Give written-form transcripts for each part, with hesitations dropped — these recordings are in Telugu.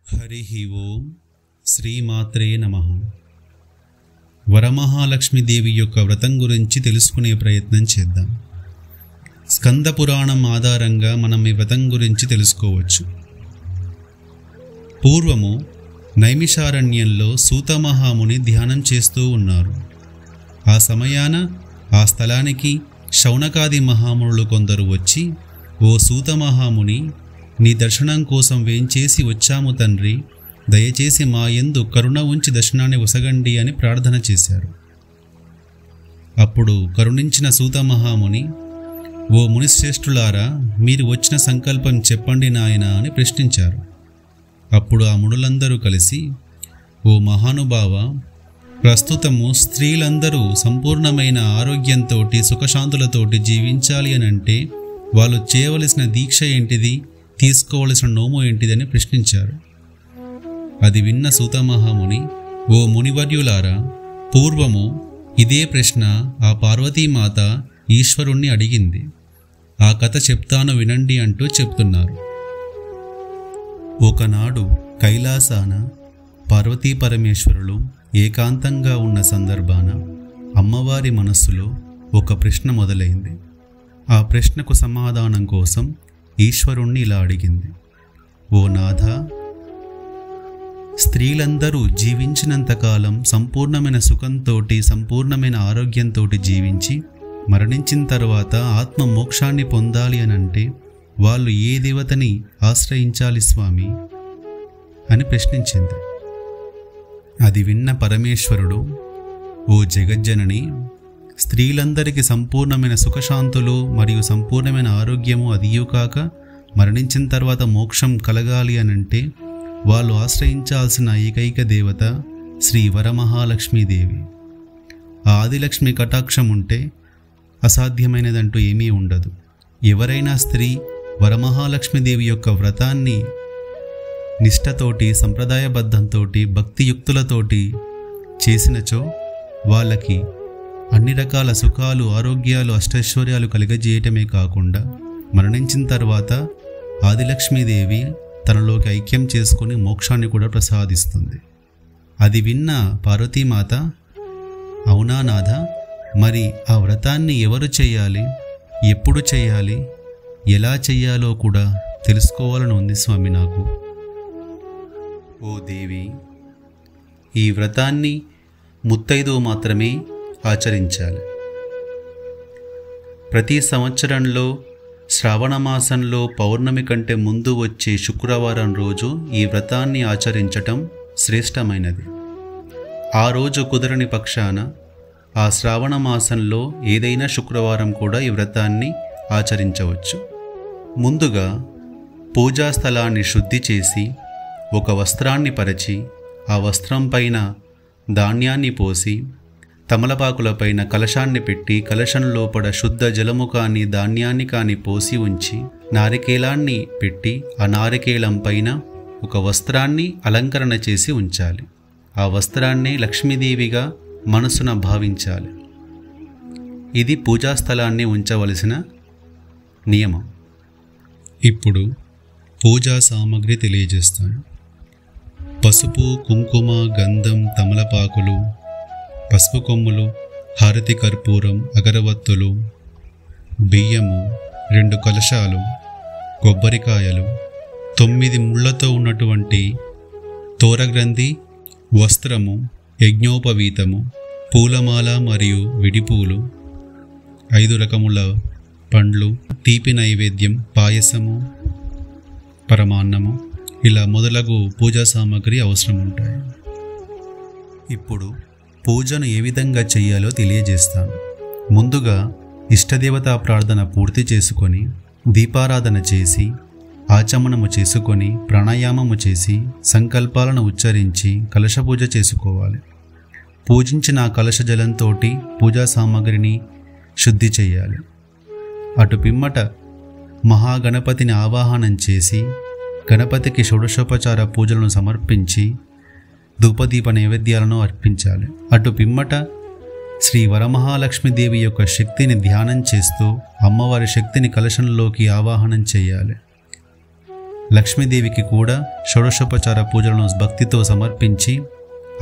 హరి ఓం శ్రీమాత్రే నమః. వరమహాలక్ష్మీదేవి యొక్క వ్రతం గురించి తెలుసుకునే ప్రయత్నం చేద్దాం. స్కంద పురాణం ఆధారంగా మనం ఈ వ్రతం గురించి తెలుసుకోవచ్చు. పూర్వము నైమిషారణ్యంలో సూతమహాముని ధ్యానం చేస్తూ ఉన్నారు. ఆ సమయాన ఆ స్థలానికి శౌనకాది మహామునులు కొందరు వచ్చి, ఓ సూతమహాముని, నీ దర్శనం కోసం వేంచేసి వచ్చాము తండ్రి, దయచేసి మా యందు కరుణ ఉంచి దర్శనాన్ని వసగండి అని ప్రార్థన చేశారు. అప్పుడు కరుణించిన సూతమహాముని, ఓ మునిశ్రేష్ఠులారా, మీరు వచ్చిన సంకల్పం చెప్పండి నాయన అని ప్రశ్నించారు. అప్పుడు ఆ మునులందరూ కలిసి, ఓ మహానుభావ, ప్రస్తుతము స్త్రీలందరూ సంపూర్ణమైన ఆరోగ్యంతో సుఖశాంతులతోటి జీవించాలి అని అంటే వాళ్ళు చేయవలసిన దీక్ష ఏంటిది, తీసుకోవలసిన నోము ఏంటిదని ప్రశ్నించారు. అది విన్న సూతమహాముని, ఓ మునివర్యులారా, పూర్వము ఇదే ప్రశ్న ఆ పార్వతీమాత ఈశ్వరుణ్ణి అడిగింది. ఆ కథ చెప్తాను వినండి అంటూ చెప్తున్నారు. ఒకనాడు కైలాసాన పార్వతీ పరమేశ్వరులు ఏకాంతంగా ఉన్న సందర్భాన అమ్మవారి మనస్సులో ఒక ప్రశ్న మొదలైంది. ఆ ప్రశ్నకు సమాధానం కోసం ఈశ్వరుణ్ణి ఇలా అడిగింది, ఓ నాథ, స్త్రీలందరూ జీవించినంతకాలం సంపూర్ణమైన సుఖంతో సంపూర్ణమైన ఆరోగ్యంతో జీవించి మరణించిన తర్వాత ఆత్మ మోక్షాన్ని పొందాలి అనంటే వాళ్ళు ఏ దేవతని ఆశ్రయించాలి స్వామి అని ప్రశ్నించింది. అది విన్న పరమేశ్వరుడు, ఓ జగజ్జనని, స్త్రీలందరికీ సంపూర్ణమైన సుఖశాంతులు మరియు సంపూర్ణమైన ఆరోగ్యము అదియూ కాక మరణించిన తర్వాత మోక్షం కలగాలి అనంటే వాళ్ళు ఆశ్రయించాల్సిన ఏకైక దేవత శ్రీ వరమహాలక్ష్మీదేవి. ఆ ఆదిలక్ష్మి కటాక్షం ఉంటే అసాధ్యమైనదంటూ ఏమీ ఉండదు. ఎవరైనా స్త్రీ వరమహాలక్ష్మీదేవి యొక్క వ్రతాన్ని నిష్ఠతోటి సంప్రదాయబద్ధంతో భక్తియుక్తులతోటి చేసినచో వాళ్ళకి అన్ని రకాల సుఖాలు, ఆరోగ్యాలు, అష్టైశ్వర్యాలు కలిగజేయటమే కాకుండా మరణించిన తర్వాత ఆదిలక్ష్మీదేవి తనలోకి ఐక్యం చేసుకుని మోక్షాన్ని కూడా ప్రసాదిస్తుంది. అది విన్న పార్వతీమాత, అవునా నాథ, మరి ఆ వ్రతాన్ని ఎవరు చేయాలి, ఎప్పుడు చేయాలి, ఎలా చెయ్యాలో కూడా తెలుసుకోవాలని ఉంది స్వామి నాకు. ఓ దేవి, ఈ వ్రతాన్ని ముత్తైదువు మాత్రమే ఆచరించాలి. ప్రతి సంవత్సరంలో శ్రావణ మాసంలో పౌర్ణమి కంటే ముందు వచ్చే శుక్రవారం రోజు ఈ వ్రతాన్ని ఆచరించటం శ్రేష్టమైనది. ఆ రోజు కుదరని పక్షాన ఆ శ్రావణ మాసంలో ఏదైనా శుక్రవారం కూడా ఈ వ్రతాన్ని ఆచరించవచ్చు. ముందుగా పూజా స్థలాన్ని శుద్ధి చేసి ఒక వస్త్రాన్ని పరిచి ఆ వస్త్రం పైన ధాన్యాన్ని పోసి తమలపాకులపైన కలశాన్ని పెట్టి కలశం లోపల శుద్ధ జలము కానీ ధాన్యాన్ని కానీ పోసి ఉంచి నారికేలాన్ని పెట్టి ఆ నారికేలం పైన ఒక వస్త్రాన్ని అలంకరణ చేసి ఉంచాలి. ఆ వస్త్రాన్ని లక్ష్మీదేవిగా మనసున భావించాలి. ఇది పూజాస్థలాన్ని ఉంచవలసిన నియమం. ఇప్పుడు పూజా సామగ్రి తెలియజేస్తాను. పసుపు, కుంకుమ, గంధం, తమలపాకులు, పసుపు కొమ్ములు, హారతి కర్పూరం, అగరవత్తులు, బియ్యము, 2 కలశాలు, కొబ్బరికాయలు, 9 ముళ్ళతో ఉన్నటువంటి తోరగ్రంథి, వస్త్రము, యజ్ఞోపవీతము, పూలమాల మరియు విడిపూలు, 5 రకముల పండ్లు, తీపి నైవేద్యం, పాయసము, పరమాన్నము, ఇలా మొదలగు పూజా సామాగ్రి అవసరం ఉంటాయి. ఇప్పుడు పూజను ఏ విధంగా చేయాలో తెలియజేస్తాను. ముందుగా ఇష్టదేవతా ప్రార్థన పూర్తి చేసుకొని దీపారాధన చేసి ఆచమనము చేసుకొని ప్రాణాయామము చేసి సంకల్పాలను ఉచ్చరించి కలశ పూజ చేసుకోవాలి. పూజించిన కలశ జలంతో పూజా సామాగ్రిని శుద్ధి చేయాలి. అటు పిమ్మట మహాగణపతిని ఆవాహనం చేసి గణపతికి షోడశోపచార పూజలను సమర్పించి ధూపదీప నైవేద్యాలను అర్పించాలి. అటు పిమ్మట శ్రీ వరమహాలక్ష్మీదేవి యొక్క శక్తిని ధ్యానం చేస్తూ అమ్మవారి శక్తిని కలశంలోకి ఆవాహనం చేయాలి. లక్ష్మీదేవికి కూడా షోడశోపచార పూజలను భక్తితో సమర్పించి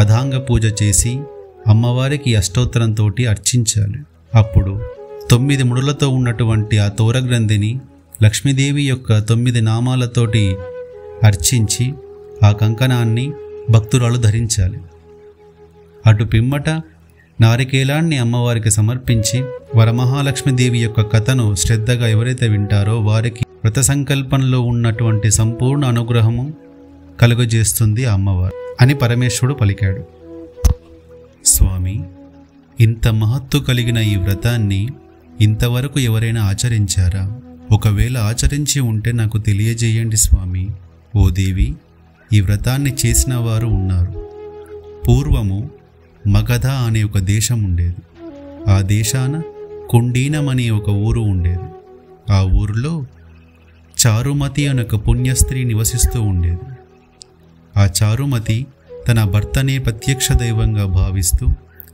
అధాంగ పూజ చేసి అమ్మవారికి అష్టోత్తరంతో అర్చించాలి. అప్పుడు 9 ముడులతో ఉన్నటువంటి ఆ తోరగ్రంథిని లక్ష్మీదేవి యొక్క 9 నామాలతోటి అర్చించి ఆ కంకణాన్ని భక్తురాలు ధరించాలి. అటు పిమ్మట నారికేలాన్ని అమ్మవారికి సమర్పించి వరమహాలక్ష్మీదేవి యొక్క కథను శ్రద్ధగా ఎవరైతే వింటారో వారికి వ్రత సంకల్పంలో ఉన్నటువంటి సంపూర్ణ అనుగ్రహము కలుగజేస్తుంది ఆ అమ్మవారు అని పరమేశ్వరుడు పలికాడు. స్వామి, ఇంత మహత్తు కలిగిన ఈ వ్రతాన్ని ఇంతవరకు ఎవరైనా ఆచరించారా? ఒకవేళ ఆచరించి ఉంటే నాకు తెలియజేయండి స్వామి. ఓ దేవి, ఈ వ్రతాన్ని చేసిన వారు ఉన్నారు. పూర్వము మగధ అనే ఒక దేశం ఉండేది. ఆ దేశాన కుండీనం అనే ఒక ఊరు ఉండేది. ఆ ఊరిలో చారుమతి అనే ఒక పుణ్యస్త్రీ నివసిస్తూ ఉండేది. ఆ చారుమతి తన భర్తనే ప్రత్యక్ష దైవంగా భావిస్తూ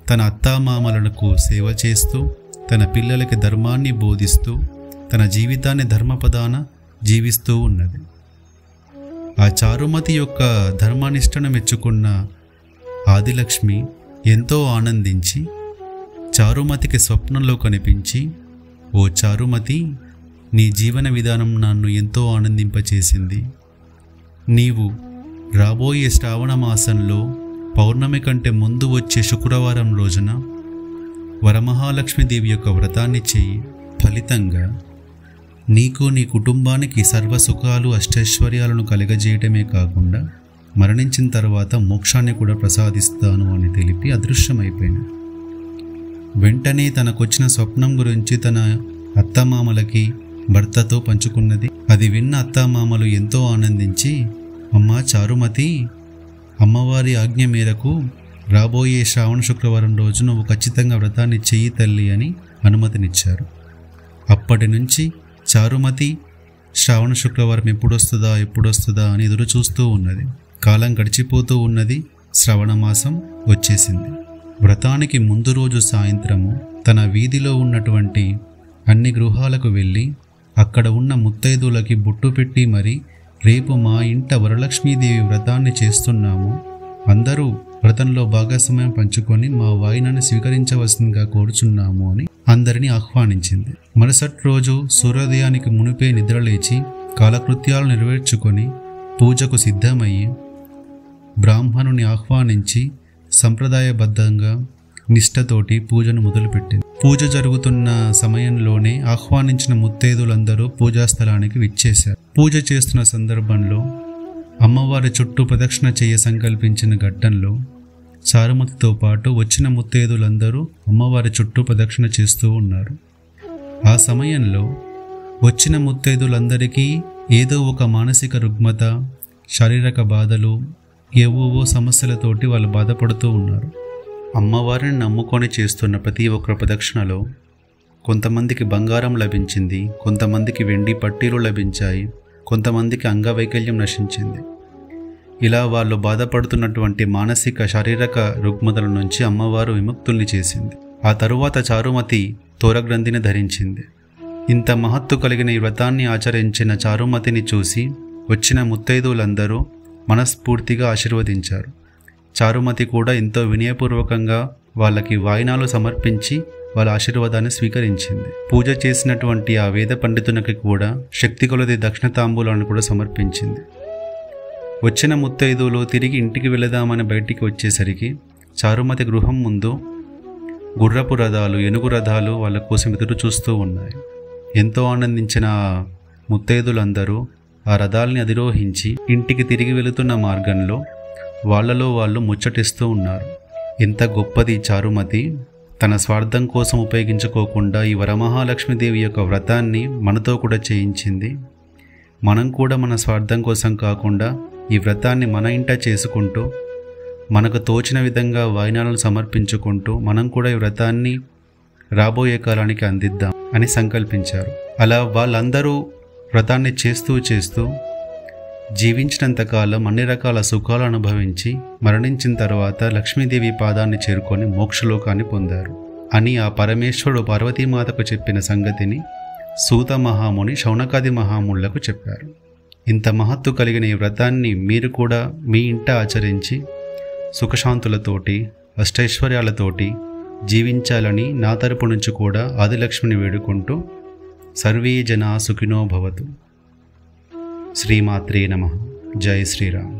తన అత్తామామలకు సేవ చేస్తూ తన పిల్లలకి ధర్మాన్ని బోధిస్తూ తన జీవితాన్ని ధర్మపదాన జీవిస్తూ ఉన్నది. ఆ చారుమతి యొక్క ధర్మనిష్టను మెచ్చుకున్న ఆదిలక్ష్మి ఎంతో ఆనందించి చారుమతికి స్వప్నంలో కనిపించి, ఓ చారుమతి, నీ జీవన విధానం నన్ను ఎంతో ఆనందింపచేసింది. నీవు రాబోయే శ్రావణ మాసంలో పౌర్ణమి కంటే ముందు వచ్చే శుక్రవారం రోజున వరమహాలక్ష్మీదేవి యొక్క వ్రతాన్ని చేయి. ఫలితంగా నీకు నీ కుటుంబానికి సర్వసుఖాలు అష్టైశ్వర్యాలను కలగజేయటమే కాకుండా మరణించిన తర్వాత మోక్షాన్ని కూడా ప్రసాదిస్తాను అని తెలిపి అదృశ్యమైపోయింది. వెంటనే తనకొచ్చిన స్వప్నం గురించి తన అత్తమామలకి భర్తతో పంచుకున్నది. అది విన్న అత్తామామలు ఎంతో ఆనందించి, అమ్మా చారుమతి, అమ్మవారి ఆజ్ఞ మేరకు రాబోయే శ్రావణ శుక్రవారం రోజు నువ్వు ఖచ్చితంగా వ్రతాన్ని చెయ్యి తల్లి అని అనుమతినిచ్చారు. అప్పటి నుంచి చారుమతి శ్రావణ శుక్రవారం ఎప్పుడొస్తుందా అని ఎదురు చూస్తూ ఉన్నది. కాలం గడిచిపోతూ ఉన్నది. శ్రవణ మాసం వచ్చేసింది. వ్రతానికి ముందు రోజు సాయంత్రము తన వీధిలో ఉన్నటువంటి అన్ని గృహాలకు వెళ్ళి అక్కడ ఉన్న ముత్తైదులకి బొట్టు పెట్టి మరి, రేపు మా ఇంట వరలక్ష్మీదేవి వ్రతాన్ని చేస్తున్నాము, అందరూ వ్రతంలో భాగస్వామ్యం పంచుకొని మా వాయినాన్ని స్వీకరించవలసిందిగా కోరుచున్నాము అని అందరినీ ఆహ్వానించింది. మరుసటి రోజు సూర్యోదయానికి మునిపే నిద్రలేచి కాలకృత్యాలు నెరవేర్చుకొని పూజకు సిద్ధమయ్యి బ్రాహ్మణుని ఆహ్వానించి సంప్రదాయబద్ధంగా నిష్ఠతోటి పూజను మొదలుపెట్టింది. పూజ జరుగుతున్న సమయంలోనే ఆహ్వానించిన ముత్తైదులందరూ పూజాస్థలానికి విచ్చేశారు. పూజ చేస్తున్న సందర్భంలో అమ్మవారి చుట్టూ ప్రదక్షిణ చేయ సంకల్పించిన ఘట్టంలో చారుమతితో పాటు వచ్చిన ముత్తైదులందరూ అమ్మవారి చుట్టూ ప్రదక్షిణ చేస్తూ ఉన్నారు. ఆ సమయంలో వచ్చిన ముత్తైదులందరికీ ఏదో ఒక మానసిక రుగ్మత, శారీరక బాధలు, ఏవోవో సమస్యలతోటి వాళ్ళు బాధపడుతూ ఉన్నారు. అమ్మవారిని నమ్ముకొని చేస్తున్న ప్రతి ఒక్క ప్రదక్షిణలో కొంతమందికి బంగారం లభించింది, కొంతమందికి వెండి పట్టీలు లభించాయి, కొంతమందికి అంగవైకల్యం నశించింది. ఇలా వాళ్ళు బాధపడుతున్నటువంటి మానసిక శారీరక రుగ్మతల నుంచి అమ్మవారు విముక్తుల్ని చేసింది. ఆ తరువాత చారుమతి తోరగ్రంథిని ధరించింది. ఇంత మహత్తు కలిగిన ఈ వ్రతాన్ని ఆచరించిన చారుమతిని చూసి వచ్చిన ముత్తైదువులందరూ మనస్ఫూర్తిగా ఆశీర్వదించారు. చారుమతి కూడా ఎంతో వినయపూర్వకంగా వాళ్ళకి వాయినాలు సమర్పించి వాళ్ళ ఆశీర్వాదాన్ని స్వీకరించింది. పూజ చేసినటువంటి ఆ వేద పండితునికి కూడా శక్తి కొలది దక్షిణ తాంబూలాన్ని కూడా సమర్పించింది. వచ్చిన ముత్తైదువులు తిరిగి ఇంటికి వెళదామని బయటికి వచ్చేసరికి చారుమతి గృహం ముందు గుర్రపు రథాలు, ఏనుగు రథాలు వాళ్ళ కోసం ఎదురు చూస్తూ ఉన్నాయి. ఎంతో ఆనందించిన ముత్తైదులందరూ ఆ రథాల్ని అధిరోహించి ఇంటికి తిరిగి వెళుతున్న మార్గంలో వాళ్ళలో వాళ్ళు ముచ్చటిస్తూ ఉన్నారు. ఎంత గొప్పది చారుమతి, తన స్వార్థం కోసం ఉపయోగించుకోకుండా ఈ వరమహాలక్ష్మీదేవి యొక్క వ్రతాన్ని మనతో కూడా చేయించింది. మనం కూడా మన స్వార్థం కోసం కాకుండా ఈ వ్రతాన్ని మన ఇంట చేసుకుంటూ మనకు తోచిన విధంగా వాయినాలను సమర్పించుకుంటూ మనం కూడా ఈ వ్రతాన్ని రాబోయే కాలానికి అందిద్దాం అని సంకల్పించారు. అలా వాళ్ళందరూ వ్రతాన్ని చేస్తూ జీవించినంతకాలం అన్ని రకాల సుఖాలు అనుభవించి మరణించిన తర్వాత లక్ష్మీదేవి పాదాన్ని చేరుకొని మోక్షలోకాన్ని పొందారు అని ఆ పరమేశ్వరుడు పార్వతీమాతకు చెప్పిన సంగతిని సూత మహాముని శౌనకాది మహాముళ్లకు చెప్పారు. ఇంత మహత్తు కలిగిన ఈ వ్రతాన్ని మీరు కూడా మీ ఇంట ఆచరించి సుఖశాంతులతోటి అష్టైశ్వర్యాలతోటి జీవించాలని నా తరపు నుంచి కూడా ఆదిలక్ష్మిని వేడుకుంటూ సర్వే జనా సుఖినో భవతు. శ్రీమాత్రే నమః. జై శ్రీరామ్.